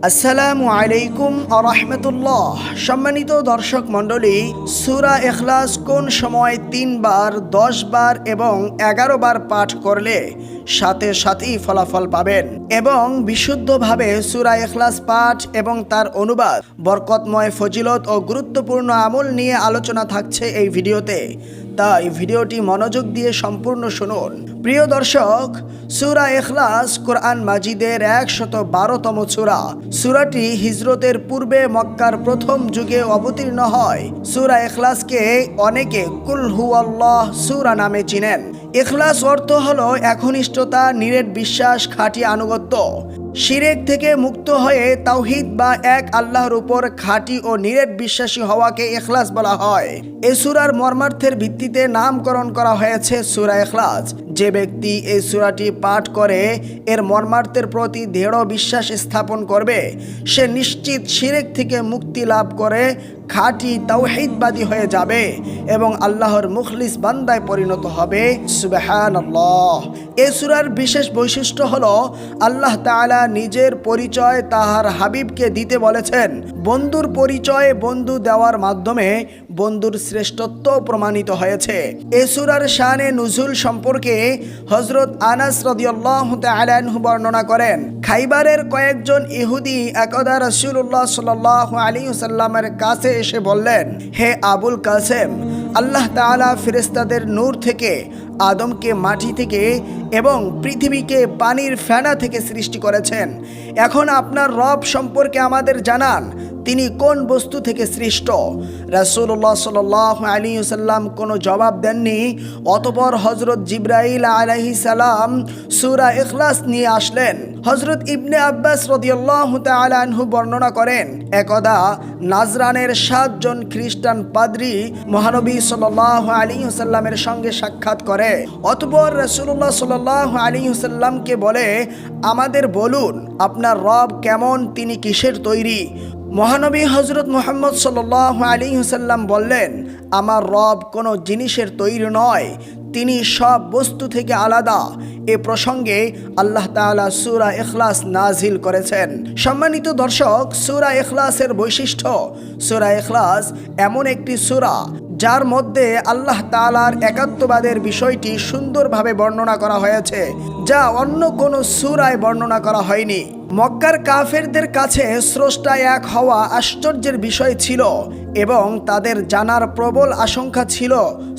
আসসালামু আলাইকুম ওয়া রাহমাতুল্লাহ। সম্মানিত দর্শক মণ্ডলী, সূরা ইখলাস কোন সময় 3 বার, 10 বার এবং 11 বার পাঠ করলে সাথে সাথেই ফলাফল পাবেন এবং বিশুদ্ধভাবে সূরা ইখলাস পাঠ এবং তার অনুবাদ, বরকতময় ফজিলত ও গুরুত্বপূর্ণ আমল নিয়ে আলোচনা থাকছে এই ভিডিওতে। তাই ভিডিওটি মনোযোগ দিয়ে সম্পূর্ণ শুনুন। প্রিয় দর্শক, সূরা ইখলাস কোরআন মাজিদের 112তম সূরা। সূরাটি হিজরতের পূর্বে মক্কার প্রথম যুগে অবতীর্ণ হয়। সূরা ইখলাসকে অনেকে কুল হুয়াল্লাহ সূরা নামে চিনেন। ইখলাস অর্থ হলো একনিষ্ঠতা, নিরেট বিশ্বাস, খাঁটি আনুগত্য। শিরক থেকে মুক্ত হয়ে তাওহীদ বা এক আল্লাহর উপর খাঁটি ও নিরেট বিশ্বাসী হওয়াকে ইখলাস বলা হয়। এই সূরার মর্মার্থের ভিত্তিতে নামকরণ করা হয়েছে সূরা ইখলাস। যে ব্যক্তি এই সূরাটি পাঠ করে এর মর্মার্থের প্রতি দৃঢ় বিশ্বাস স্থাপন করবে, সে নিশ্চিত শিরক থেকে মুক্তি লাভ করে খাঁটি তাওহীদবাদী হয়ে যাবে এবং আল্লাহর মুখলিস বান্দায় পরিণত হবে। সুবহানাল্লাহ। এই সূরার বিশেষ বৈশিষ্ট্য হলো আল্লাহ তাআলা নিজের পরিচয় তাহার হাবিবকে দিতে বলেছেন। বন্ধুর পরিচয় বন্ধু দেওয়ার মাধ্যমে বন্ধুর শ্রেষ্ঠত্ব প্রমাণিত হয়েছে। এই সূরার শানে নুজুল সম্পর্কে হযরত আনাস রাদিয়াল্লাহু তাআলা আনহু বর্ণনা করেন, খাইবারের কয়েকজন ইহুদি একদা রাসূলুল্লাহ সাল্লাল্লাহু আলাইহি ওয়াসাল্লামের কাছে এসে বললেন, হে আবুল কাসেম, আল্লাহ তাআলা ফেরেশতাদের নূর থেকে, আদমকে মাটি থেকে এবং পৃথিবীকে পানির ফেনা থেকে সৃষ্টি করেছেন। এখন আপনার রব সম্পর্কে আমাদের জানান, তিনি কোন বস্তু থেকে সৃষ্ট? রাসূলুল্লাহ সাল্লাল্লাহু আলাইহি ওয়াসাল্লাম কোনো জবাব দেননি। অতঃপর হযরত জিবরাইল আলাইহিস সালাম সূরা ইখলাস নিয়ে আসলেন। হযরত ইবনে আব্বাস রাদিয়াল্লাহু তাআলা আনহু বর্ণনা করেন, একদা নাজরানের 7 জন খ্রিস্টান পাদ্রী মহানবী সাল্লাল্লাহু আলাইহি ওয়াসাল্লামের সঙ্গে সাক্ষাৎ করে। অতঃপর রাসূলুল্লাহ সাল্লাল্লাহু আলাইহি ওয়াসাল্লামকে বলে, আমাদের বলুন আপনার রব কেমন, তিনি কিসের তৈরি? মহানবী হযরত মুহাম্মদ সাল্লাল্লাহু আলাইহি ওয়াসাল্লাম বললেন, আমার রব কোনো জিনিসের তৈরি নয়, তিনি সব বস্তু থেকে আলাদা। এ প্রসঙ্গে আল্লাহ তাআলা সূরা ইখলাস নাজিল করেছেন। সম্মানিত দর্শক, সূরা ইখলাসের বৈশিষ্ট্য, সূরা ইখলাস এমন একটি সূরা যার মধ্যে আল্লাহ তাআলার একাত্মবাদের বিষয়টি সুন্দরভাবে বর্ণনা করা হয়েছে, যা অন্য কোনো সূরায় বর্ণনা করা হয়নি। মক্কার কাফেরদের কাছে স্রষ্টা এক হওয়া আশ্চর্যের বিষয় ছিল এবং তাদের জানার প্রবল আশঙ্কা ছিল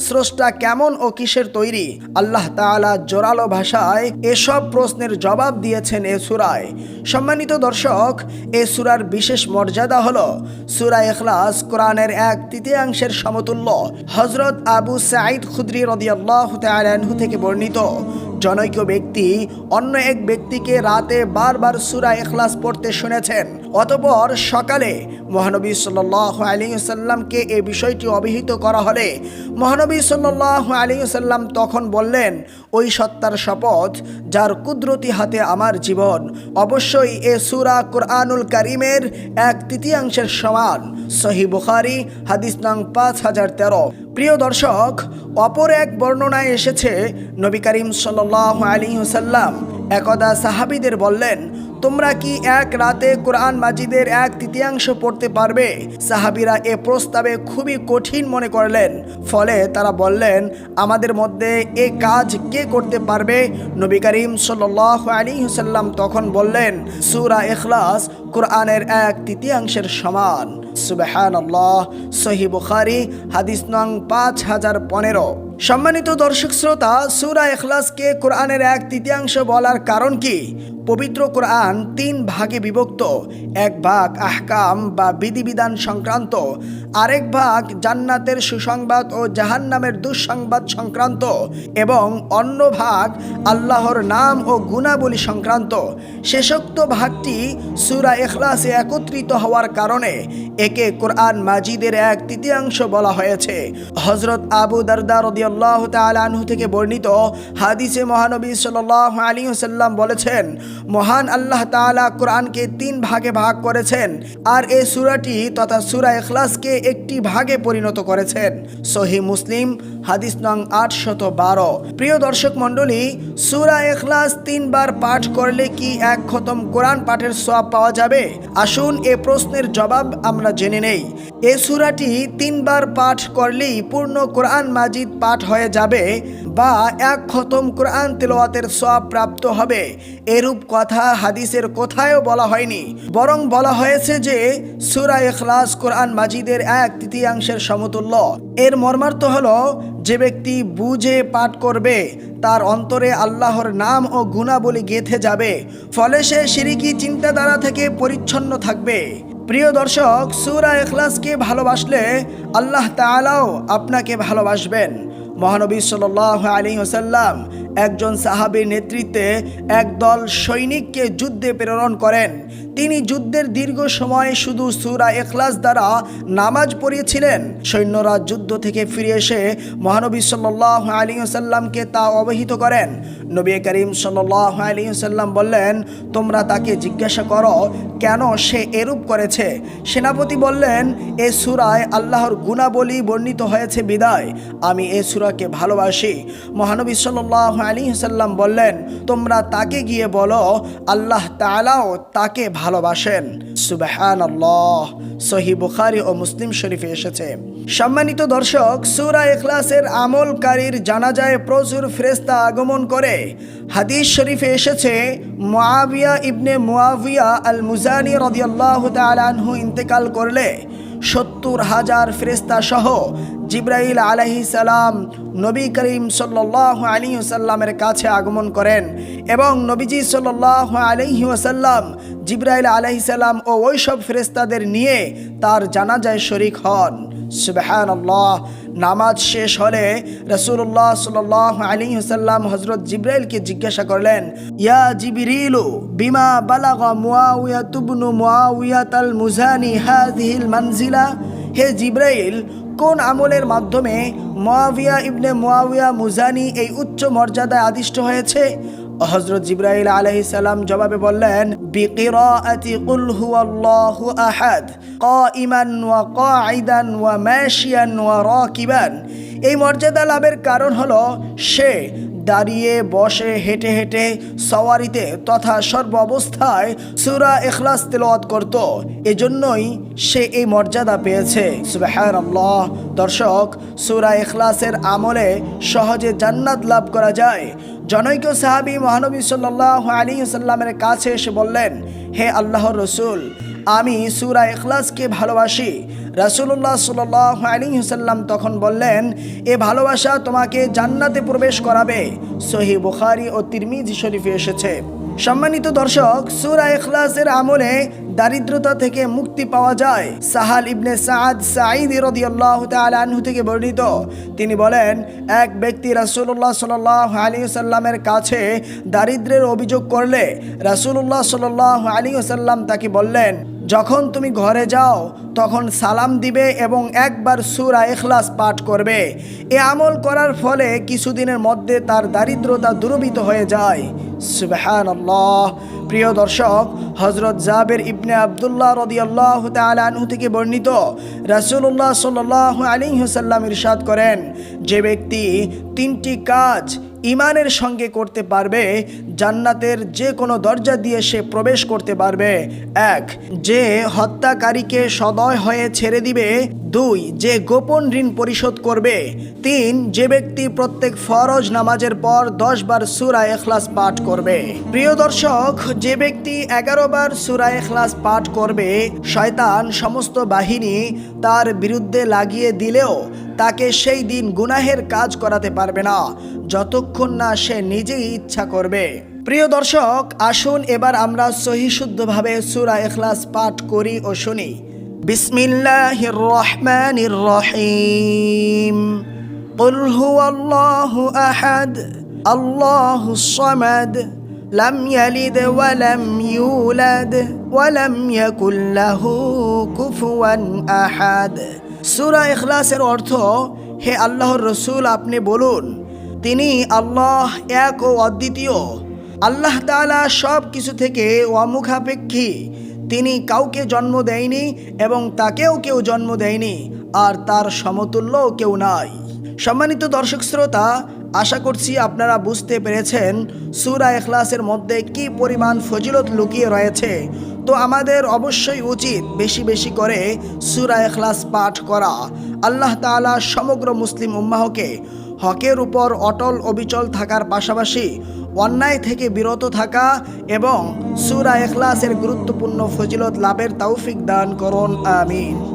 স্রষ্টা কেমন ও কিসের তৈরি। আল্লাহ তাআলা জোরালো ভাষায় এসব প্রশ্নের জবাব দিয়েছেন এ সূরায়। সম্মানিত দর্শক, এ সূরার বিশেষ মর্যাদা হলো সূরা ইখলাস কোরআনের 1/3 সমতুল্য। হযরত আবু সাঈদ খুদরি রাদিয়াল্লাহু তাআলা আনহু থেকে বর্ণিত, জনৈক ব্যক্তি অন্য এক ব্যক্তিকে রাতে বারবার সূরা ইখলাস পড়তে শুনেছেন। অতঃপর সকালে মহানবী সাল্লাল্লাহু আলাইহি ওয়াসাল্লামকে এই বিষয়টি অবহিত করা হলে মহানবী সাল্লাল্লাহু আলাইহি ওয়াসাল্লাম তখন বললেন, ওই সত্তার শপথ যার কুদরতি হাতে আমার জীবন, অবশ্যই এ সূরা কুরআনুল কারীমের 1/3 সমান। সহিহ বুখারী হাদিস নং 5013। প্রিয় দর্শক, অপর এক বর্ণনায় এসেছে, নবী করিম সাল্লাল্লাহু আলাইহি ওয়াসাল্লাম একদা সাহাবীদের বললেন, তোমরা কি এক রাতে কোরআন মাজিদের 1/3 পড়তে পারবে? সাহাবীরা এ প্রস্তাবে খুবই কঠিন মনে করলেন। ফলে তারা বললেন, আমাদের মধ্যে এ কাজ কে করতে পারবে? নবী করিম সাল্লাল্লাহু আলাইহি ওয়াসাল্লাম তখন বললেন, সূরা ইখলাস কোরআনের 1/3 সমান। সুবহানাল্লাহ। সহিহ বুখারী হাদিস নং 5015। সম্মানিত দর্শক শ্রোতা, সূরা ইখলাসকে কোরআনের 1/3 বলার কারণ কি? পবিত্র কোরআন 3 ভাগে বিভক্ত। এক ভাগ আহকাম বা বিধিবিধান সংক্রান্ত, আরেক ভাগ জান্নাতের সুসংবাদ ও জাহান্নামের দুঃসংবাদ সংক্রান্ত এবং অন্য ভাগ আল্লাহর নাম ও গুণাবলী সংক্রান্ত। শেষোক্ত ভাগটি সূরা ইখলাসে একত্রিত হওয়ার কারণে একে কোরআন মাজিদের 1/3 বলা হয়েছে। হযরত আবু দারদা রাদিয়াল্লাহু তাআলা আনহু থেকে বর্ণিত হাদিসে মহানবী সাল্লাল্লাহু আলাইহি ওয়াসাল্লাম বলেছেন, মহান আল্লাহ তাআলা কোরআনকে 3 ভাগে ভাগ করেছেন আর এই সূরাটি তথা সূরা ইখলাসকে একটি ভাগে পরিণত করেছেন। সহিহ মুসলিম হাদিস নং 812। প্রিয় দর্শক মণ্ডলী, সূরা ইখলাস 3 বার পাঠ করলে কি এক খতম কোরআন পাঠের সওয়াব পাওয়া যাবে? আসুন এ প্রশ্নের জবাব আমরা জেনে নেই। এই সূরাটি 3 বার পাঠ করলেই পূর্ণ কোরআন মাজিদ পাঠ হয়ে যাবে বা এক খতম কোরআন তেলাওয়াতের সওয়াব প্রাপ্ত হবে, এরূপ কথা হাদিসের কোথাও বলা হয়নি। বরং বলা হয়েছে যে সূরা ইখলাস কোরআন মাজিদের 1/3 সমতুল্য। এর মর্মার্থ হলো, যে ব্যক্তি বুঝে পাঠ করবে তার অন্তরে আল্লাহর নাম ও গুণাবলী গেঁথে যাবে, ফলে সে শিরকি চিন্তাধারা থেকে পরিচ্ছন্ন থাকবে। প্রিয় দর্শক, সূরা ইখলাসকে ভালোবাসলে আল্লাহ তাআলাও আপনাকে ভালোবাসবেন। মহানবী সাল্লাল্লাহু আলাইহি ওয়াসাল্লাম একজন সাহাবীর নেতৃত্বে একদল সৈনিককে যুদ্ধে প্রেরণ করেন। তিনি যুদ্ধের দীর্ঘ সময় শুধু সূরা ইখলাস দ্বারা নামাজ পড়িয়েছিলেন। সৈন্যরা যুদ্ধ থেকে ফিরে এসে মহানবী সাল্লাল্লাহু আলাইহি ওয়াসাল্লামকে তা অবহিত করেন। নবী করিম সাল্লাল্লাহু আলাইহি ওয়াসাল্লাম বললেন, তোমরা তাকে জিজ্ঞাসা করো কেন সে এরূপ করেছে। সেনাপতি বললেন, এ সূরায় আল্লাহর গুণাবলী বর্ণিত হয়েছে বিদায় আমি এ সূরাকে ভালোবাসি। মহানবী সাল্লাল্লাহু আলাইহি ওয়াসাল্লাম বললেন, তোমরা তাকে গিয়ে বলো আল্লাহ তাআলাও তাকে ভালোবাসেন। সুবহানাল্লাহ। সহিহ বুখারী ও মুসলিম শরীফে এসেছে। সম্মানিত দর্শক, সূরা ইখলাসের আমলকারীর জানাজায় প্রচুর ফেরেশতা আগমন করে। হাদিস শরীফে এসেছে, মুআবিয়া ইবনে মুআবিয়া আল মুজানি রাদিয়াল্লাহু তাআলা আনহু ইন্তেকাল করলে 70,000 ফেরেশতা সহ জিবরাইল আলাইহিস সালাম নবী করিম সাল্লাল্লাহু আলাইহি ওয়াসাল্লামের কাছে আগমন করেন এবং নবীজি সাল্লাল্লাহু আলাইহি ওয়াসাল্লাম জিবরাইল আলাইহিস সালাম ও ওইসব ফেরেশতাদের নিয়ে তার জানাজায় শরীক হন। সুবহানাল্লাহ। নামাজ শেষ হলে রাসূলুল্লাহ সাল্লাল্লাহু আলাইহি ওয়াসাল্লাম হযরত জিবরাইলকে জিজ্ঞাসা করলেন, ইয়া জিবরিলু বিমা বালাগা মুআবিয়া ইবনে মুআবিয়া আল মুজানি হাযিহিল মানজিলা। হে জিবরাইল, কোন আমলের মাধ্যমে মুআবিয়া ইবনে মুআবিয়া মুজানি এই উচ্চ মর্যাদায় আদিষ্ট হয়েছে? হযরত জিবরাইল আলাইহিস সালাম জবাবে বললেন, বিকিরাআতি কুল হুয়াল্লাহু আহাদ কাইমান ওয়া কাঈদান ওয়া মাশিয়ান ওয়া রাকিবান। এই মর্যাদা লাভের কারণ হলো সে দাঁড়িয়ে, বসে, হেঁটে হেঁটে, সওয়ারিতে তথা সর্ব অবস্থায় সূরা ইখলাস তেলাওয়াত করত। এজন্যই সে এই মর্যাদা পেয়েছে। সুবহানাল্লাহ। দর্শক, সূরা ইখলাসের আমলে সহজে জান্নাত লাভ করা যায়। জনৈক সাহাবী মহানবী সাল্লাল্লাহু আলাইহি ওয়াসাল্লামের কাছে এসে বললেন, হে আল্লাহর রাসূল, আমি সূরা ইখলাসকে ভালোবাসি। রাসূলুল্লাহ সাল্লাল্লাহু আলাইহি ওয়াসাল্লাম তখন বললেন, এ ভালোবাসা তোমাকে জান্নাতে প্রবেশ করাবে। সহিহ বুখারী ও তিরমিজি শরীফে এসেছে। সম্মানিত দর্শক, সূরা ইখলাসের আমলে দারিদ্রতা থেকে মুক্তি পাওয়া যায়। সাহাল ইবনে সাদ সাঈদী রাদিয়াল্লাহু তাআলা আনহু থেকে বর্ণিত, তিনি বলেন, এক ব্যক্তি রাসূলুল্লাহ সাল্লাল্লাহু আলাইহি ওয়াসাল্লামের কাছে দারিদ্র্যের অভিযোগ করলে রাসূলুল্লাহ সাল্লাল্লাহু আলাইহি ওয়াসাল্লাম তাকে বললেন, যখন তুমি ঘরে যাও তখন সালাম দিবে এবং একবার সূরা ইখলাস পাঠ করবে। এ আমল করার ফলে কিছুদিনের মধ্যে তার দারিদ্রতা দূরীভূত হয়ে যায়। সুবহানাল্লাহ। প্রিয় দর্শক, হযরত জাবের ইবনে আব্দুল্লাহ রাদিয়াল্লাহু তাআলা আনহু থেকে বর্ণিত, রাসূলুল্লাহ সাল্লাল্লাহু আলাইহি ওয়াসাল্লাম ইরশাদ করেন, যে ব্যক্তি 3টি কাজ ঈমানের সঙ্গে করতে পারবে, জান্নাতের যে কোনো দরজা দিয়ে সে প্রবেশ করতে পারবে। 1. যে হত্যাকারীকে সদয় হয়ে ছেড়ে দিবে। 2. যে গোপন ঋণ পরিশোধ করবে। 3. যে ব্যক্তি প্রত্যেক ফরজ নামাজের পর 10 বার সূরা ইখলাস পাঠ করবে। প্রিয় দর্শক, যে ব্যক্তি 11 বার সূরা ইখলাস পাঠ করবে, শয়তান সমস্ত বাহিনী তার বিরুদ্ধে লাগিয়ে দিলেও তাকে সেই দিন গুনাহের কাজ করাতে পারবে না, যতক্ষণ না সে নিজেই ইচ্ছা করবে। প্রিয় দর্শক, আসুন এবার আমরা সহি শুদ্ধভাবে সূরা ইখলাস পাঠ করি ও শুনি। বিসমিল্লাহির রহমানির রহিম। কুল হুয়াল্লাহু আহাদ আল্লাহুস সামাদ লাম ইয়ালিদ ওয়া লাম ইউলাদ ওয়া লাম ইয়াকুল লাহু কুফুয়ান আহাদ। সূরা ইখলাসের অর্থ, হে আল্লাহর রাসূল, আপনি বলুন, তিনি আল্লাহ এক ও অদ্বিতীয়, আল্লাহ তাআলা সব কিছু থেকে অমুখাপেক্ষী। তিনি কাউকে জন্ম দেয়নি এবং তাকেও কেউ জন্ম দেয়নি, আর তার সমতুল্যও কেউ নাই। সম্মানিত দর্শক শ্রোতা, আশা করছি আপনারা বুঝতে পেরেছেন সূরা ইখলাসের মধ্যে কি পরিমাণ ফজিলত লুকিয়ে রয়েছে। তো আমাদের অবশ্যই উচিত বেশি বেশি করে সূরা ইখলাস পাঠ করা। আল্লাহ তাআলা সমগ্র মুসলিম উম্মাহকে হকের উপর অটল অবিচল থাকার পাশাপাশি অন্যায় থেকে বিরত থাকা এবং সূরা ইখলাসের গুরুত্বপূর্ণ ফজিলত লাভের তৌফিক দান করুন। আমিন।